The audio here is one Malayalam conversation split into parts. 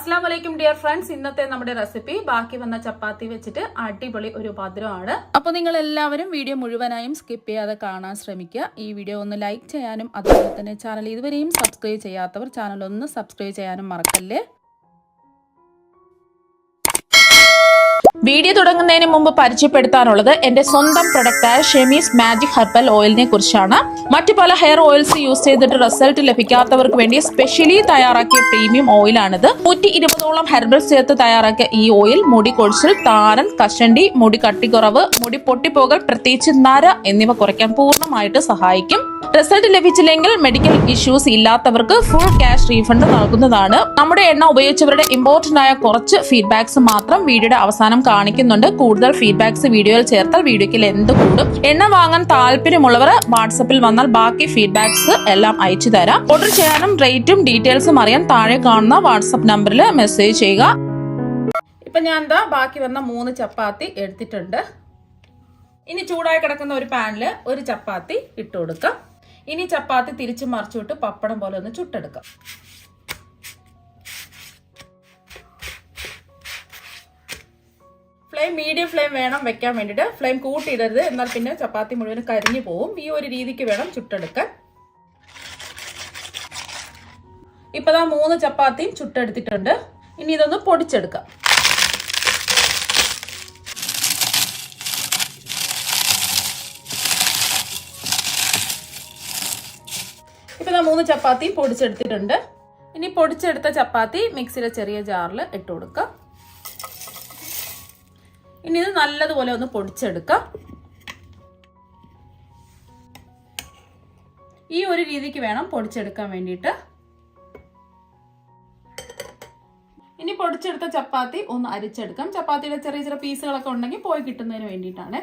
അസ്സലാമു അലൈക്കും ഡിയർ ഫ്രണ്ട്സ്. ഇന്നത്തെ നമ്മുടെ റെസിപ്പി ബാക്കി വന്ന ചപ്പാത്തി വെച്ചിട്ട് അടിപൊളി ഒരു ഉപദ്രവമാണ്. അപ്പോൾ നിങ്ങൾ എല്ലാവരും വീഡിയോ മുഴുവനായും സ്കിപ്പ് ചെയ്യാതെ കാണാൻ ശ്രമിക്കുക. ഈ വീഡിയോ ഒന്ന് ലൈക്ക് ചെയ്യാനും അതുപോലെ തന്നെ ചാനൽ ഇതുവരെയും സബ്സ്ക്രൈബ് ചെയ്യാത്തവർ ചാനൽ ഒന്ന് സബ്സ്ക്രൈബ് ചെയ്യാനും മറക്കല്ലേ. വീഡിയോ തുടങ്ങുന്നതിന് മുമ്പ് പരിചയപ്പെടുത്താനുള്ളത് എന്റെ സ്വന്തം പ്രൊഡക്റ്റായ ഷെമീസ് മാജിക് ഹെർബൽ ഓയിലിനെ കുറിച്ചാണ്. മറ്റു പല ഹെയർ ഓയിൽസ് യൂസ് ചെയ്തിട്ട് റിസൾട്ട് ലഭിക്കാത്തവർക്ക് വേണ്ടി സ്പെഷ്യലി തയ്യാറാക്കിയ പ്രീമിയം ഓയിലാണിത്. 120ഓളം ഹെർബൽസ് ചേർത്ത് തയ്യാറാക്കിയ ഈ ഓയിൽ മുടി കൊഴിച്ചിൽ, താരൻ, കഷണ്ടി, മുടി കട്ടിക്കുറവ്, മുടി പൊട്ടിപ്പോകൽ, പ്രത്യേകിച്ച് നര എന്നിവ കുറയ്ക്കാൻ പൂർണ്ണമായിട്ട് സഹായിക്കും. റിസൾട്ട് ലഭിച്ചില്ലെങ്കിൽ മെഡിക്കൽ ഇഷ്യൂസ് ഇല്ലാത്തവർക്ക് ഫുൾ ക്യാഷ് റീഫണ്ട് നൽകുന്നതാണ്. നമ്മുടെ എണ്ണ ഉപയോഗിച്ചവരുടെ ഇമ്പോർട്ടന്റ് ആയ കുറച്ച് ഫീഡ്ബാക്സ് മാത്രം വീഡിയോയുടെ അവസാനം കാണിക്കുന്നുണ്ട്. കൂടുതൽ ഫീഡ്ബാക്സ് വീഡിയോയിൽ ചേർത്താൽ വീഡിയോയ്ക്ക് ലെന്ത് കൂടും. എണ്ണ വാങ്ങാൻ താല്പര്യമുള്ളവർ വാട്സപ്പിൽ വന്നാൽ ബാക്കി ഫീഡ്ബാക്സ് എല്ലാം അയച്ചു തരാം. ഓർഡർ ചെയ്യാനും റേറ്റും ഡീറ്റെയിൽസും അറിയാൻ താഴെ കാണുന്ന വാട്സപ്പ് നമ്പറിൽ മെസ്സേജ് ചെയ്യുക. ഇപ്പൊ ഞാൻ ബാക്കി വന്ന 3 ചപ്പാത്തി എടുത്തിട്ടുണ്ട്. ഇനി ചൂടായി കിടക്കുന്ന ഒരു പാനിൽ ഒരു ചപ്പാത്തി ഇട്ട് കൊടുക്കാം. ഇനി ചപ്പാത്തി തിരിച്ചു മറിച്ചിട്ട് പപ്പടം പോലെ ഒന്ന് ചുട്ടെടുക്കാം. ഫ്ലെയിം മീഡിയം ഫ്ലെയിം വേണം വെക്കാൻ വേണ്ടിയിട്ട്. ഫ്ലെയിം കൂട്ടിയിടരുത്, എന്നാൽ പിന്നെ ചപ്പാത്തി മുഴുവൻ കരിഞ്ഞു പോവും. ഈ ഒരു രീതിക്ക് വേണം ചുട്ടെടുക്കാൻ. ഇപ്പൊ 3 ചപ്പാത്തിയും ചുട്ടെടുത്തിട്ടുണ്ട്. ഇനി ഇതൊന്ന് പൊടിച്ചെടുക്കാം. ഇപ്പൊ 3 ചപ്പാത്തിയും പൊടിച്ചെടുത്തിട്ടുണ്ട്. ഇനി പൊടിച്ചെടുത്ത ചപ്പാത്തി മിക്സിയിലെ ചെറിയ ജാറിൽ ഇട്ട് കൊടുക്കാം. ഇനി ഇത് നല്ലതുപോലെ ഒന്ന് പൊടിച്ചെടുക്കാം. ഈ ഒരു രീതിക്ക് വേണം പൊടിച്ചെടുക്കാൻ വേണ്ടിയിട്ട്. ഇനി പൊടിച്ചെടുത്ത ചപ്പാത്തി ഒന്ന് അരിച്ചെടുക്കാം. ചപ്പാത്തിയുടെ ചെറിയ ചെറിയ പീസുകളൊക്കെ ഉണ്ടെങ്കിൽ പോയി കിട്ടുന്നതിന് വേണ്ടിയിട്ടാണ്.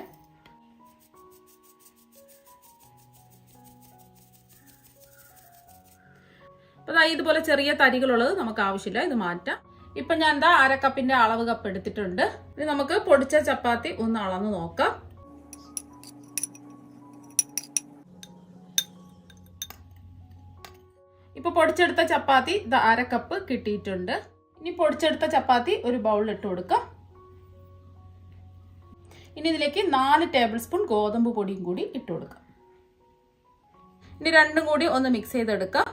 ഇതുപോലെ ചെറിയ തരികളുള്ളത് നമുക്ക് ആവശ്യമില്ല, ഇത് മാറ്റാം. ഇപ്പൊ ഞാൻ അര കപ്പിന്റെ അളവ് കപ്പ് എടുത്തിട്ടുണ്ട്. ഇനി നമുക്ക് പൊടിച്ച ചപ്പാത്തി ഒന്ന് അളന്ന് നോക്കാം. ഇപ്പൊ പൊടിച്ചെടുത്ത ചപ്പാത്തി അര കപ്പ് കിട്ടിയിട്ടുണ്ട്. ഇനി പൊടിച്ചെടുത്ത ചപ്പാത്തി ഒരു ബൗളിൽ ഇട്ട് കൊടുക്കാം. ഇനി ഇതിലേക്ക് 4 ടേബിൾ സ്പൂൺ ഗോതമ്പ് പൊടിയും കൂടി ഇട്ട് കൊടുക്കാം. ഇനി രണ്ടും കൂടി ഒന്ന് മിക്സ് ചെയ്തെടുക്കാം.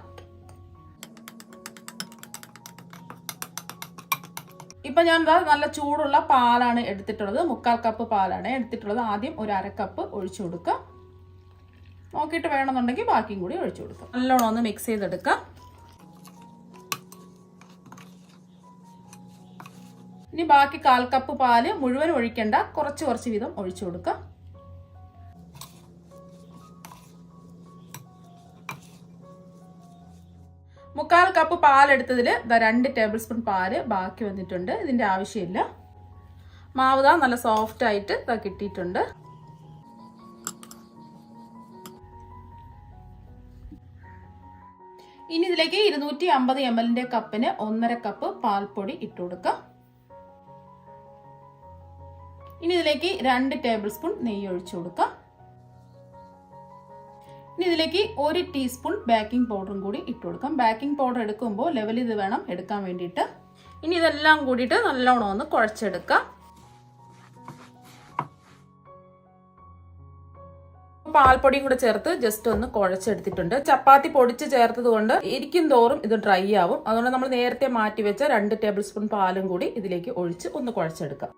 ഇപ്പൊ ഞാൻ നല്ല ചൂടുള്ള പാലാണ് എടുത്തിട്ടുള്ളത്. 1/4 കപ്പ് പാലാണ് എടുത്തിട്ടുള്ളത്. ആദ്യം ഒരു അര കപ്പ് ഒഴിച്ചു കൊടുക്കാം. നോക്കിയിട്ട് വേണമെന്നുണ്ടെങ്കിൽ ബാക്കിയും കൂടി ഒഴിച്ചു കൊടുക്കാം. നല്ലോണം ഒന്ന് മിക്സ് ചെയ്തെടുക്കാം. ഇനി ബാക്കി 1/4 കപ്പ് പാല് മുഴുവൻ ഒഴിക്കണ്ട, കുറച്ച് വീതം ഒഴിച്ചു കൊടുക്കാം. മുക്കാൽ കപ്പ് പാലെടുത്തതിൽ 2 ടേബിൾ സ്പൂൺ പാല് ബാക്കി വന്നിട്ടുണ്ട്. ഇതിന്റെ ആവശ്യമില്ല. മാവ് നല്ല സോഫ്റ്റ് ആയിട്ട് കിട്ടിയിട്ടുണ്ട്. ഇനി ഇതിലേക്ക് 250 ml കപ്പിന് 1/2 കപ്പ് പാൽപ്പൊടി ഇട്ട് കൊടുക്കാം. ഇനി ഇതിലേക്ക് 2 ടേബിൾ സ്പൂൺ നെയ്യ് ഒഴിച്ചു കൊടുക്കാം. ഇനി ഇതിലേക്ക് 1 ടീസ്പൂൺ ബേക്കിംഗ് പൗഡറും കൂടി ഇട്ട് കൊടുക്കാം. ബേക്കിംഗ് പൗഡർ എടുക്കുമ്പോൾ ലെവൽ ഇത് വേണം എടുക്കാൻ വേണ്ടിയിട്ട്. ഇനി ഇതെല്ലാം കൂടിയിട്ട് നല്ലോണം ഒന്ന് കുഴച്ചെടുക്കാം. പാൽപ്പൊടിയും കൂടെ ചേർത്ത് ജസ്റ്റ് ഒന്ന് കുഴച്ചെടുത്തിട്ടുണ്ട്. ചപ്പാത്തി പൊടിച്ച് ചേർത്തത് കൊണ്ട് ഇരിക്കും തോറും ഇത് ഡ്രൈ ആവും. അതുകൊണ്ട് നമ്മൾ നേരത്തെ മാറ്റി വെച്ച 2 ടേബിൾ സ്പൂൺ പാലും കൂടി ഇതിലേക്ക് ഒഴിച്ച് ഒന്ന് കുഴച്ചെടുക്കാം.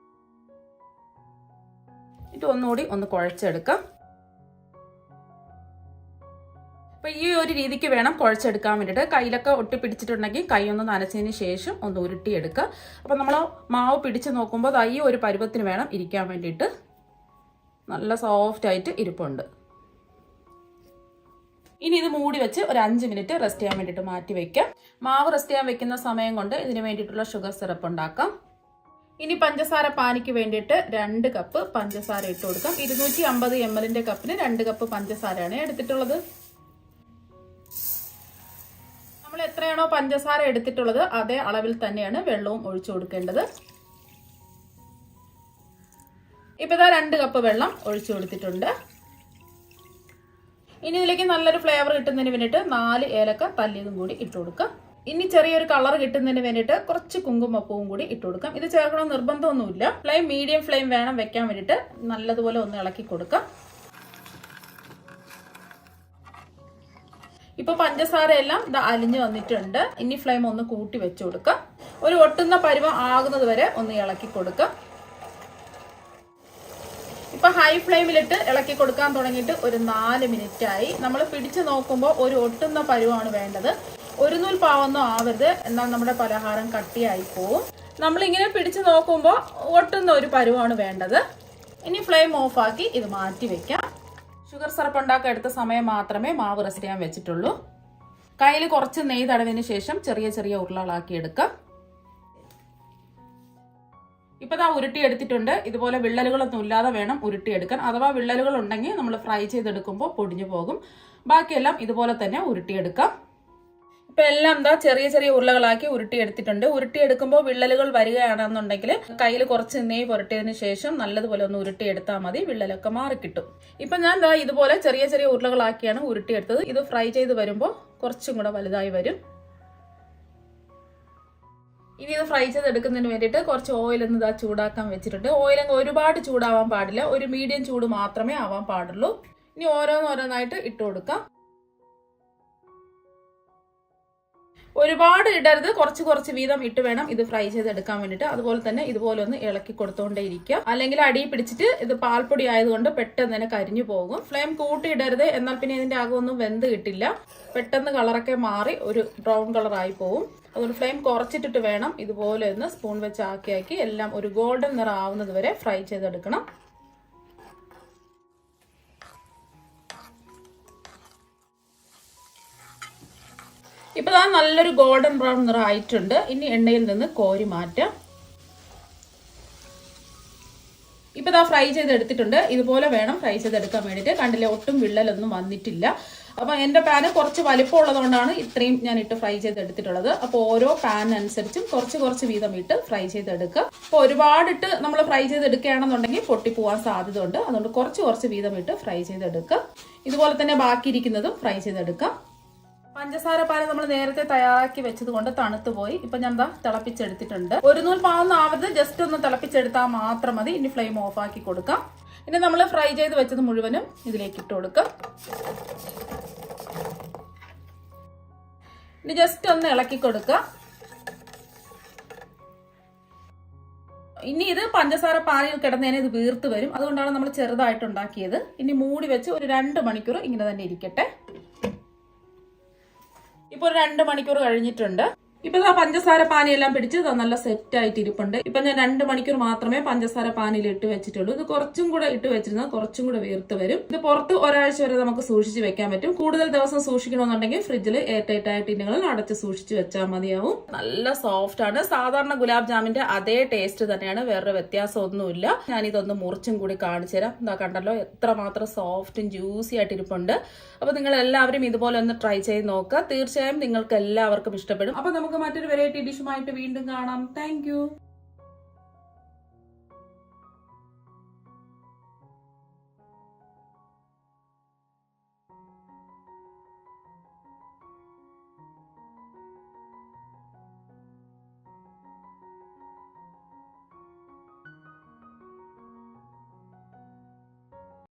ഇത് ഒന്നുകൂടി ഒന്ന് കുഴച്ചെടുക്കാം. അപ്പൊ ഈ ഒരു രീതിക്ക് വേണം കുഴച്ചെടുക്കാൻ വേണ്ടിയിട്ട്. കയ്യിലൊക്കെ ഒട്ടി പിടിച്ചിട്ടുണ്ടെങ്കിൽ കൈ ഒന്ന് നനച്ചതിന് ശേഷം ഒന്ന് ഉരുട്ടിയെടുക്കുക. അപ്പൊ നമ്മൾ മാവ് പിടിച്ച് നോക്കുമ്പോൾ ഈ ഒരു പരുവത്തിന് വേണം ഇരിക്കാൻ വേണ്ടിയിട്ട്. നല്ല സോഫ്റ്റ് ആയിട്ട് ഇരിപ്പുണ്ട്. ഇനി ഇത് മൂടി വെച്ച് ഒരു 5 മിനിറ്റ് റെസ്റ്റ് ചെയ്യാൻ വേണ്ടിയിട്ട് മാറ്റി വെക്കാം. മാവ് റെസ്റ്റ് ചെയ്യാൻ വെക്കുന്ന സമയം കൊണ്ട് ഇതിന് വേണ്ടിയിട്ടുള്ള ഷുഗർ സിറപ്പ് ഉണ്ടാക്കാം. ഇനി പഞ്ചസാര പാനിക്ക് വേണ്ടിയിട്ട് 2 കപ്പ് പഞ്ചസാര ഇട്ട് കൊടുക്കാം. 250 ml കപ്പിന് 2 കപ്പ് പഞ്ചസാരയാണ് എടുത്തിട്ടുള്ളത്. നമ്മൾ എത്രയാണോ പഞ്ചസാര എടുത്തിട്ടുള്ളത് അതേ അളവിൽ തന്നെയാണ് വെള്ളവും ഒഴിച്ചു കൊടുക്കേണ്ടത്. ഇപ്പൊ 2 കപ്പ് വെള്ളം ഒഴിച്ചു കൊടുത്തിട്ടുണ്ട്. ഇനി ഇതിലേക്ക് നല്ലൊരു ഫ്ലേവർ കിട്ടുന്നതിന് വേണ്ടിയിട്ട് 4 ഏലക്ക തല്ലിയതും കൂടി ഇട്ട് കൊടുക്കാം. ഇനി ചെറിയൊരു കളർ കിട്ടുന്നതിന് വേണ്ടിയിട്ട് കുറച്ച് കുങ്കുമപ്പൂവും കൂടി ഇട്ട് കൊടുക്കാം. ഇത് ചേർക്കണം നിർബന്ധമൊന്നുമില്ല. ഫ്ലെയിം മീഡിയം ഫ്ലെയിം വേണം വെക്കാൻ വേണ്ടിയിട്ട്. നല്ലതുപോലെ ഒന്ന് ഇളക്കി കൊടുക്കാം. ഇപ്പൊ പഞ്ചസാര എല്ലാം അലിഞ്ഞു വന്നിട്ടുണ്ട്. ഇനി ഫ്ലെയിം ഒന്ന് കൂട്ടി വെച്ചു കൊടുക്കാം. ഒരു ഒട്ടുന്ന പരുവം ആകുന്നത് വരെ ഒന്ന് ഇളക്കി കൊടുക്കാം. ഇപ്പൊ ഹൈ ഫ്ലെയിമിലിട്ട് ഇളക്കി കൊടുക്കാൻ തുടങ്ങിയിട്ട് ഒരു 4 മിനിറ്റ് ആയി. നമ്മൾ പിടിച്ചു നോക്കുമ്പോൾ ഒരു ഒട്ടുന്ന പരുവമാണ് വേണ്ടത്. ഒരു നൂൽ പാവൊന്നും ആവരുത്, എന്നാൽ നമ്മുടെ പലഹാരം കട്ടിയായി പോവും. നമ്മളിങ്ങനെ പിടിച്ചു നോക്കുമ്പോൾ ഒട്ടുന്ന ഒരു പരുവമാണ് വേണ്ടത്. ഇനി ഫ്ലെയിം ഓഫാക്കി ഇത് മാറ്റി വെക്കാം. ഷുഗർ സിറപ്പ് ഉണ്ടാക്കാൻ എടുത്ത സമയം മാത്രമേ മാവ് റെസ്റ്റ് ചെയ്യാൻ വെച്ചിട്ടുള്ളൂ. കയ്യിൽ കുറച്ച് നെയ്യ് തടവിന് ശേഷം ചെറിയ ചെറിയ ഉരുളകളാക്കി എടുക്കാം. ഇപ്പൊ ദാ ഉരുട്ടിയെടുത്തിട്ടുണ്ട്. ഇതുപോലെ വിള്ളലുകളൊന്നും ഇല്ലാതെ വേണം ഉരുട്ടിയെടുക്കാൻ. അഥവാ വിള്ളലുകൾ ഉണ്ടെങ്കിൽ നമ്മൾ ഫ്രൈ ചെയ്തെടുക്കുമ്പോൾ പൊടിഞ്ഞു പോകും. ബാക്കിയെല്ലാം ഇതുപോലെ തന്നെ ഉരുട്ടിയെടുക്കാം. ഇപ്പൊ എല്ലാം എന്താ ചെറിയ ചെറിയ ഉരുളകളാക്കി ഉരുട്ടിയെടുത്തിട്ടുണ്ട്. ഉരുട്ടിയെടുക്കുമ്പോൾ വിള്ളലുകൾ വരികയാണെന്നുണ്ടെങ്കിൽ കയ്യിൽ കുറച്ച് നെയ്യ് പുരട്ടിയതിനു ശേഷം നല്ലതുപോലെ ഒന്ന് ഉരുട്ടിയെടുത്താൽ മതി. വിള്ളലൊക്കെ മാറിക്കിട്ടും. ഇപ്പൊ ഞാൻ ദാ ഇതുപോലെ ചെറിയ ചെറിയ ഉരുളകളാക്കിയാണ് ഉരുട്ടിയെടുത്തത്. ഇത് ഫ്രൈ ചെയ്ത് വരുമ്പോൾ കുറച്ചും കൂടെ വലുതായി വരും. ഇനി ഇത് ഫ്രൈ ചെയ്തെടുക്കുന്നതിന് വേണ്ടിയിട്ട് കുറച്ച് ഓയിൽ ഒന്ന് ഇതാ ചൂടാക്കാൻ വെച്ചിട്ടുണ്ട്. ഓയിൽ ഒരുപാട് ചൂടാവാൻ പാടില്ല, ഒരു മീഡിയം ചൂട് മാത്രമേ ആവാൻ പാടുള്ളൂ. ഇനി ഓരോന്നോരോന്നായിട്ട് ഇട്ട് കൊടുക്കാം. ഒരുപാട് ഇടരുത്, കുറച്ച് കുറച്ച് വീതം ഇട്ട് വേണം ഇത് ഫ്രൈ ചെയ്തെടുക്കാൻ വേണ്ടിയിട്ട്. അതുപോലെ തന്നെ ഇതുപോലെ ഒന്ന് ഇളക്കി കൊടുത്തോണ്ടേ ഇരിക്കുക. അല്ലെങ്കിൽ അടി പിടിച്ചിട്ട് ഇത് പാൽപ്പൊടി ആയതുകൊണ്ട് പെട്ടെന്ന് തന്നെ കരിഞ്ഞു പോകും. ഫ്ലെയിം കൂട്ടി ഇടരുത്, എന്നാൽ പിന്നെ ഇതിന്റെ അകമൊന്നും വെന്ത് കിട്ടില്ല. പെട്ടെന്ന് കളറൊക്കെ മാറി ഒരു ബ്രൗൺ കളർ ആയി പോകും. അതുകൊണ്ട് ഫ്ലെയിം കുറച്ചിട്ടിട്ട് വേണം ഇതുപോലെ ഒന്ന് സ്പൂൺ വെച്ച് ആക്കി എല്ലാം ഒരു ഗോൾഡൻ നിറം ആവുന്നത് വരെ ഫ്രൈ ചെയ്തെടുക്കണം. ഇപ്പൊ നല്ലൊരു ഗോൾഡൻ ബ്രൗൺ നിറം ആയിട്ടുണ്ട്. ഇനി എണ്ണയിൽ നിന്ന് കോരി മാറ്റാം. ഇപ്പൊ ഫ്രൈ ചെയ്തെടുത്തിട്ടുണ്ട്. ഇതുപോലെ വേണം ഫ്രൈ ചെയ്തെടുക്കാൻ വേണ്ടിയിട്ട്. കണ്ടില്ലേ, ഒട്ടും വിള്ളലൊന്നും വന്നിട്ടില്ല. അപ്പൊ എന്റെ പാന് കുറച്ച് വലിപ്പം ഉള്ളതുകൊണ്ടാണ് ഇത്രയും ഞാൻ ഇട്ട് ഫ്രൈ ചെയ്തെടുത്തിട്ടുള്ളത്. അപ്പൊ ഓരോ പാനനുസരിച്ചും കുറച്ച് കുറച്ച് വീതം ഇട്ട് ഫ്രൈ ചെയ്തെടുക്കുക. അപ്പൊ ഒരുപാടിട്ട് നമ്മൾ ഫ്രൈ ചെയ്തെടുക്കുകയാണെന്നുണ്ടെങ്കിൽ പൊട്ടിപ്പോവാൻ സാധ്യത ഉണ്ട്. അതുകൊണ്ട് കുറച്ച് കുറച്ച് വീതം ഇട്ട് ഫ്രൈ ചെയ്തെടുക്കുക. ഇതുപോലെ തന്നെ ബാക്കിയിരിക്കുന്നതും ഫ്രൈ ചെയ്തെടുക്കാം. പഞ്ചസാര പാല് നമ്മൾ നേരത്തെ തയ്യാറാക്കി വെച്ചത് കൊണ്ട് തണുത്തു പോയി. ഇപ്പൊ ഞാൻ തിളപ്പിച്ചെടുത്തിട്ടുണ്ട്. ഒരു നൂൽ പാവൊന്നും ആവരുത്, ജസ്റ്റ് ഒന്ന് തിളപ്പിച്ചെടുത്താൽ മാത്രം മതി. ഇനി ഫ്ലെയിം ഓഫ് ആക്കി കൊടുക്കാം. ഇനി നമ്മൾ ഫ്രൈ ചെയ്ത് വെച്ചത് മുഴുവനും ഇതിലേക്ക് ഇട്ട് കൊടുക്കാം. ഇനി ജസ്റ്റ് ഒന്ന് ഇളക്കി കൊടുക്കുക. ഇനി ഇത് പഞ്ചസാര പാലിൽ കിടന്നതിന് ഇത് വീർത്ത് വരും. അതുകൊണ്ടാണ് നമ്മൾ ചെറുതായിട്ട് ഉണ്ടാക്കിയത്. ഇനി മൂടി വെച്ച് ഒരു 2 മണിക്കൂർ ഇങ്ങനെ തന്നെ ഇരിക്കട്ടെ. ഇപ്പൊ ഒരു 2 മണിക്കൂർ കഴിഞ്ഞിട്ടുണ്ട്. ഇപ്പൊ പഞ്ചസാര പാനിയെല്ലാം പിടിച്ച് നല്ല സെറ്റ് ആയിട്ട് ഇരിപ്പുണ്ട്. ഇപ്പൊ ഞാൻ 2 മണിക്കൂർ മാത്രമേ പഞ്ചസാര പാനിയിൽ ഇട്ട് വെച്ചിട്ടുള്ളൂ. ഇത് കുറച്ചും കൂടെ ഇട്ട് വെച്ചിരുന്നാൽ കുറച്ചും കൂടെ വീർത്ത് വരും. ഇത് പുറത്ത് ഒരാഴ്ച വരെ നമുക്ക് സൂക്ഷിച്ച് വെക്കാൻ പറ്റും. കൂടുതൽ ദിവസം സൂക്ഷിക്കണമെന്നുണ്ടെങ്കിൽ ഫ്രിഡ്ജിൽ എയർ ടൈറ്റ് ആയ ടിന്നുകളിൽ അടച്ച് സൂക്ഷിച്ച് വെച്ചാൽ മതിയാവും. നല്ല സോഫ്റ്റ് ആണ്. സാധാരണ ഗുലാബ് ജാമിന്റെ അതേ ടേസ്റ്റ് തന്നെയാണ്, വേറൊരു വ്യത്യാസമൊന്നുമില്ല. ഞാൻ ഇതൊന്ന് മുറിച്ചും കൂടി കാണിച്ചു തരാം. എന്താ കണ്ടല്ലോ, എത്രമാത്രം സോഫ്റ്റും ജ്യൂസി ആയിട്ട് ഇരിപ്പുണ്ട്. അപ്പൊ നിങ്ങൾ എല്ലാവരും ഇതുപോലെ ഒന്ന് ട്രൈ ചെയ്ത് നോക്കുക. തീർച്ചയായും നിങ്ങൾക്ക് എല്ലാവർക്കും ഇഷ്ടപ്പെടും. അപ്പൊ നമുക്ക് മറ്റൊരു വെറൈറ്റി ഡിഷുമായിട്ട് വീണ്ടും കാണാം. താങ്ക്